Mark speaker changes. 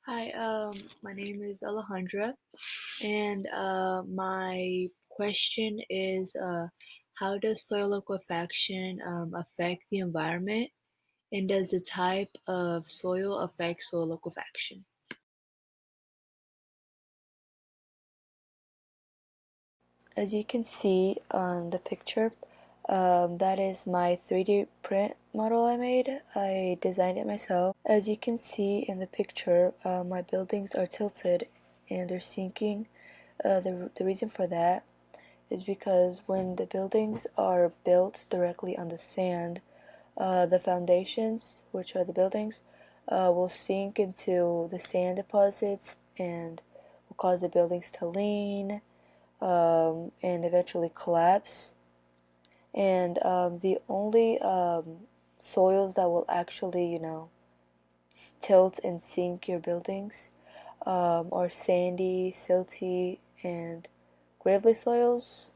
Speaker 1: Hi, my name is Alejandra, and my question is, how does soil liquefaction affect the environment, and does the type of soil affect soil liquefaction?
Speaker 2: As you can see on the picture, that is my 3D print model I made. I designed it myself. As you can see in the picture, my buildings are tilted and they're sinking. The reason for that is because when the buildings are built directly on the sand, the foundations, which are the buildings, will sink into the sand deposits and will cause the buildings to lean and eventually collapse. And the only soils that will actually, tilt and sink your buildings are sandy, silty, and gravelly soils.